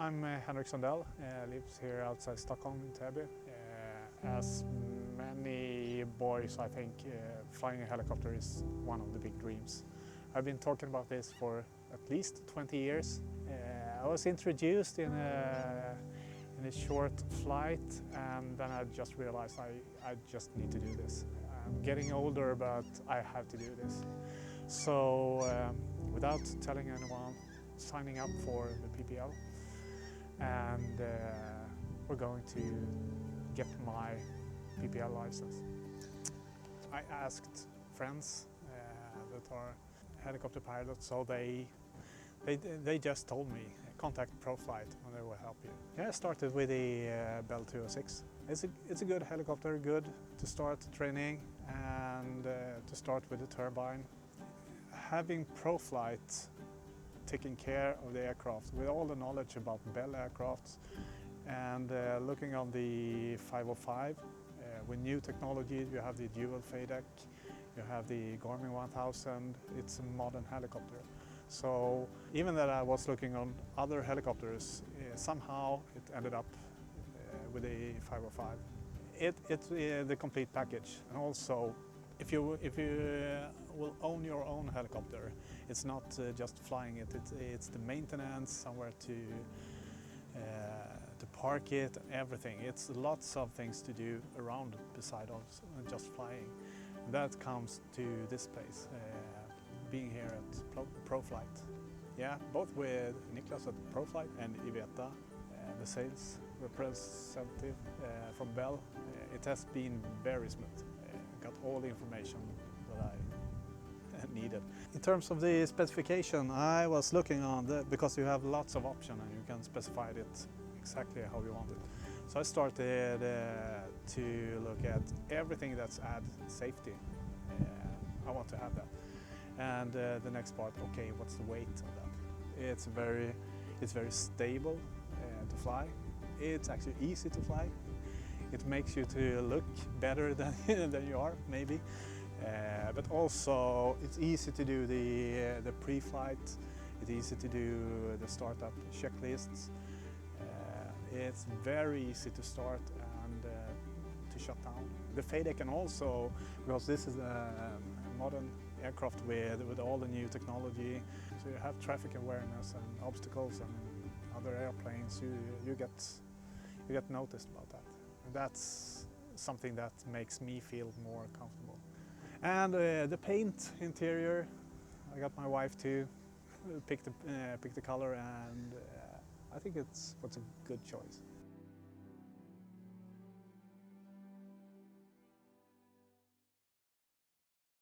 I'm Henrik Sandell, lives here outside Stockholm in Täby. As many boys, I think flying a helicopter is one of the big dreams. I've been talking about this for at least 20 years. I was introduced in a short flight, and then I just realized I just need to do this. I'm getting older, but I have to do this. So without telling anyone, signing up for the PPL, and we're going to get my PPL license. I asked friends that are helicopter pilots, so they just told me contact ProFlight and they will help you. Yeah, I started with the Bell 206. It's a good helicopter, good to start training and to start with the turbine. Having ProFlight taking care of the aircraft with all the knowledge about Bell aircrafts and looking on the 505 with new technology. You have the dual FADEC, you have the Garmin 1000. It's a modern helicopter. So even that I was looking on other helicopters, somehow it ended up with the 505. It's the complete package, and also if you will own your own helicopter, it's not just flying it. It's the maintenance, somewhere to park it, everything. It's lots of things to do around beside of just flying. That comes to this place, being here at ProFlight. Yeah, both with Niklas at ProFlight and Iveta, the sales representative from Bell. It has been very smooth. Got all the information that I needed. In terms of the specification, I was looking on because you have lots of options and you can specify it exactly how you want it. So I started to look at everything that's add safety. I want to have that. And the next part, okay, what's the weight of that? It's very stable to fly. It's actually easy to fly. It makes you to look better than you are, maybe. But also, it's easy to do the pre-flight. It's easy to do the startup checklists. It's very easy to start and to shut down. The FADEC can also, because this is a modern aircraft with all the new technology, so you have traffic awareness and obstacles and other airplanes. You get noticed about that. And that's something that makes me feel more comfortable. And the paint interior, I got my wife to pick the color, and I think it's a good choice.